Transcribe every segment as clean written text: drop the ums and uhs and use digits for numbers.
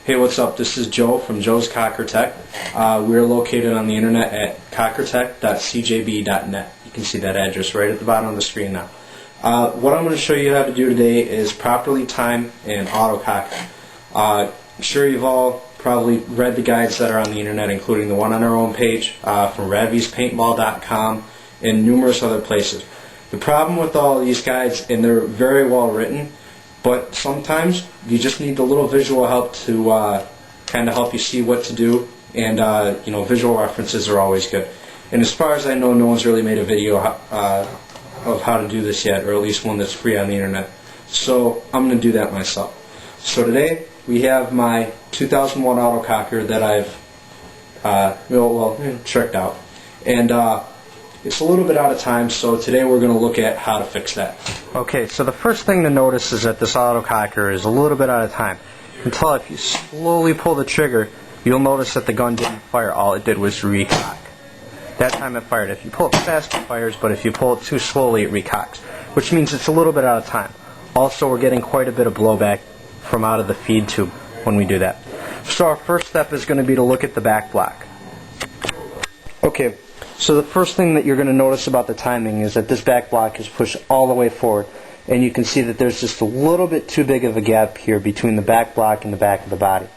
Hey, what's up? This is Joe from Joe's Cocker Tech. We're located on the internet at cockertech.cjb.net. You can see that address right at the bottom of the screen now. What I'm going to show you how to do today is properly time an autococker. I'm sure you've all probably read the guides that are on the internet, including the one on our own page from Paintball.com and numerous other places. The problem with all of these guides, and they're very well written, but sometimes you just need a little visual help to kind of help you see what to do, and visual references are always good. And as far as I know, no one's really made a video of how to do this yet, or at least one that's free on the internet. So I'm going to do that myself. So today we have my 2001 autococker that I've tricked out, and it's a little bit out of time, so today we're going to look at how to fix that. Okay, so the first thing to notice is that this autococker is a little bit out of time. Until if you slowly pull the trigger, you'll notice that the gun didn't fire. All it did was recock. That time it fired. If you pull it fast, it fires, but if you pull it too slowly, it recocks, which means it's a little bit out of time. Also, we're getting quite a bit of blowback from out of the feed tube when we do that. So our first step is going to be to look at the back block. Okay. So the first thing that you're going to notice about the timing is that this back block is pushed all the way forward, and you can see that there's just a little bit too big of a gap here between the back block and the back of the body.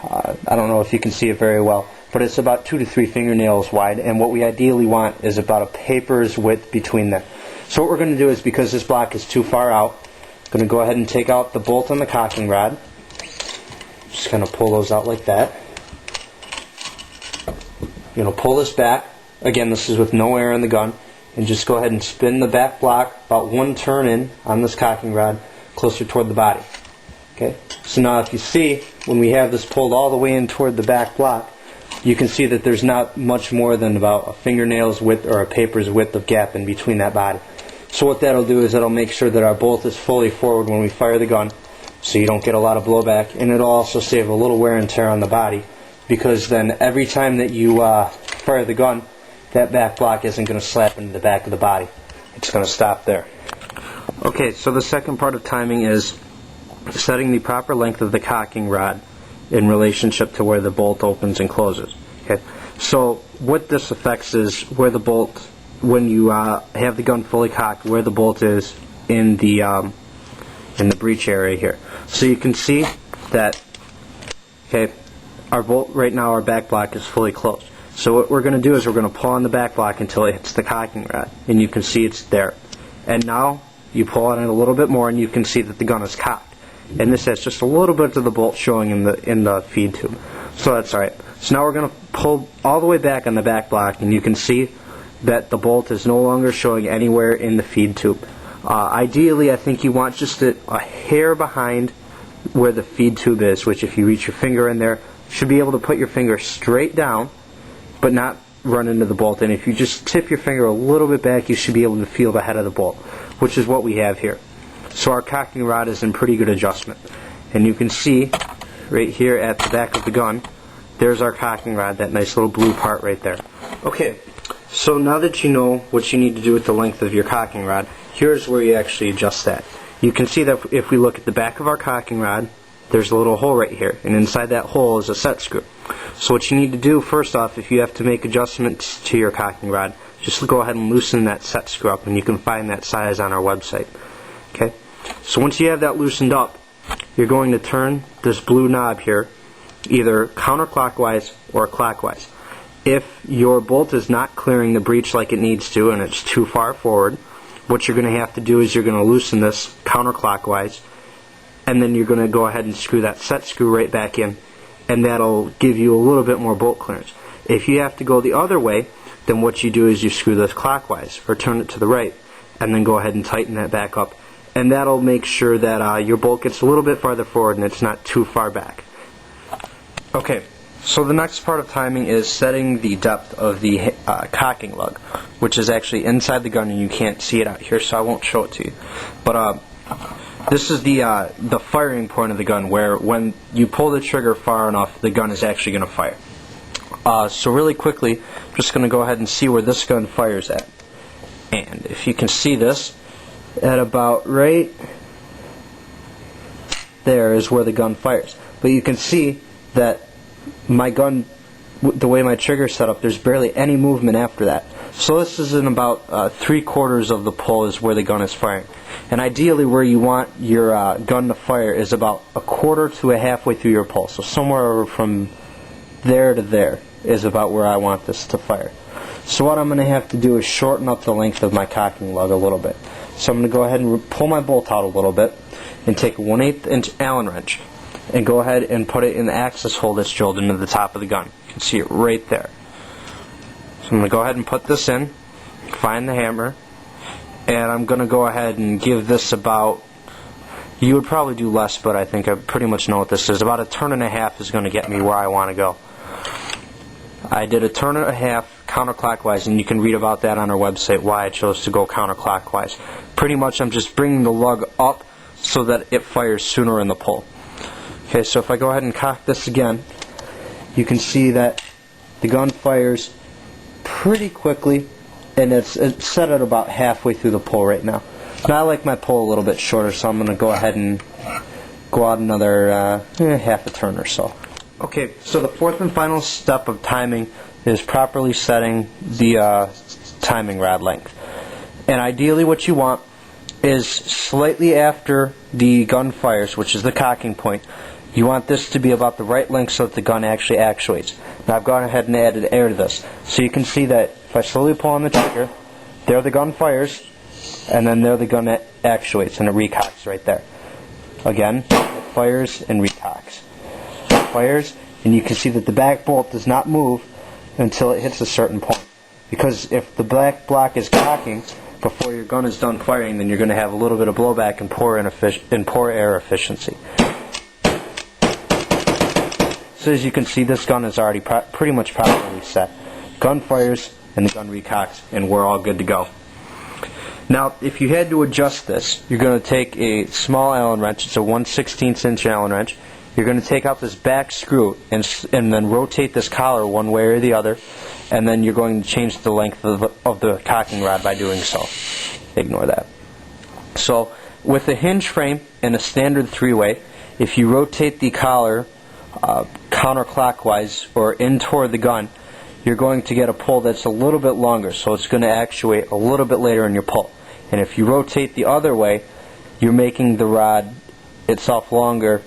I don't know if you can see it very well, but it's about 2 to 3 fingernails wide, and what we ideally want is about a paper's width between them. So what we're going to do is, because this block is too far out, I'm going to go ahead and take out the bolt on the cocking rod. Just going to pull those out like that. You're going to pull this back. Again, this is with no air in the gun, and just go ahead and spin the back block about 1 turn in on this cocking rod closer toward the body. Okay. So now if you see, when we have this pulled all the way in toward the back block, you can see that there's not much more than about a fingernail's width or a paper's width of gap in between that body. So what that'll do is it'll make sure that our bolt is fully forward when we fire the gun, so you don't get a lot of blowback, and it'll also save a little wear and tear on the body, because then every time that you fire the gun, that back block isn't going to slap into the back of the body. It's going to stop there. Okay, so the second part of timing is setting the proper length of the cocking rod in relationship to where the bolt opens and closes. Okay, so what this affects is where the bolt, when you have the gun fully cocked, where the bolt is in the breech area here. So you can see that, okay, our bolt right now, our back block is fully closed. So what we're going to do is we're going to pull on the back block until it hits the cocking rod, and you can see it's there. And now you pull on it a little bit more, and you can see that the gun is cocked. And this has just a little bit of the bolt showing in the feed tube. So that's alright. So now we're going to pull all the way back on the back block, and you can see that the bolt is no longer showing anywhere in the feed tube. Ideally, I think you want just a hair behind where the feed tube is, which if you reach your finger in there, you should be able to put your finger straight down, but not run into the bolt. And if you just tip your finger a little bit back, you should be able to feel the head of the bolt, which is what we have here. So our cocking rod is in pretty good adjustment. And you can see right here at the back of the gun, there's our cocking rod, that nice little blue part right there. Okay, so now that you know what you need to do with the length of your cocking rod, here's where you actually adjust that. You can see that if we look at the back of our cocking rod, there's a little hole right here, and inside that hole is a set screw. So what you need to do first off, if you have to make adjustments to your cocking rod, just go ahead and loosen that set screw up, and you can find that size on our website. Okay? So once you have that loosened up, you're going to turn this blue knob here either counterclockwise or clockwise. If your bolt is not clearing the breech like it needs to, and it's too far forward, what you're going to have to do is you're going to loosen this counterclockwise, and then you're going to go ahead and screw that set screw right back in, and that'll give you a little bit more bolt clearance. If you have to go the other way, then what you do is you screw this clockwise, or turn it to the right, and then go ahead and tighten that back up, and that'll make sure that your bolt gets a little bit farther forward and it's not too far back. Okay, so the next part of timing is setting the depth of the cocking lug, which is actually inside the gun, and you can't see it out here, so I won't show it to you. But this is the firing point of the gun, where when you pull the trigger far enough, the gun is actually going to fire. So really quickly, I'm just going to go ahead and see where this gun fires at. And if you can see this, at about right there is where the gun fires. but you can see that my gun, the way my trigger is set up, there's barely any movement after that. So this is in about 3/4 of the pull is where the gun is firing. And ideally where you want your gun to fire is about 1/4 to halfway through your pull. So somewhere from there to there is about where I want this to fire. So what I'm going to have to do is shorten up the length of my cocking lug a little bit. So I'm going to go ahead and pull my bolt out a little bit and take a 1/8 inch Allen wrench and go ahead and put it in the access hole that's drilled into the top of the gun. You can see it right there. So I'm going to go ahead and put this in, find the hammer, and I'm going to go ahead and give this about, you would probably do less, but I think I pretty much know what this is. About 1.5 turns is going to get me where I want to go. I did 1.5 turns counterclockwise, and you can read about that on our website, why I chose to go counterclockwise. Pretty much I'm just bringing the lug up so that it fires sooner in the pull. Okay, so if I go ahead and cock this again, you can see that the gun fires pretty quickly, and it's set at about halfway through the pull right now. Now I like my pull a little bit shorter, so I'm going to go ahead and go out another 1/2 turn or so. Okay, so the fourth and final step of timing is properly setting the timing rod length. And ideally what you want is slightly after the gun fires, which is the cocking point, you want this to be about the right length so that the gun actually actuates. Now I've gone ahead and added air to this. So you can see that if I slowly pull on the trigger, there the gun fires, and then there the gun actuates, and it recocks right there. Again, it fires and recocks. It fires, and you can see that the back bolt does not move until it hits a certain point. Because if the back block is cocking before your gun is done firing, then you're going to have a little bit of blowback and poor air efficiency. So as you can see, this gun is already pretty much properly set. Gun fires and the gun recocks, and we're all good to go. Now, if you had to adjust this, you're going to take a small Allen wrench. It's a 1/16 inch Allen wrench. You're going to take out this back screw and then rotate this collar one way or the other, and then you're going to change the length of the cocking rod by doing so. Ignore that. So with a hinge frame and a standard 3-way, if you rotate the collar counterclockwise or in toward the gun, you're going to get a pull that's a little bit longer, so it's going to actuate a little bit later in your pull. And if you rotate the other way, you're making the rod itself longer,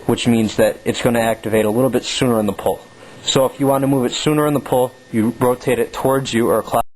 which means that it's going to activate a little bit sooner in the pull. So if you want to move it sooner in the pull, you rotate it towards you or clockwise.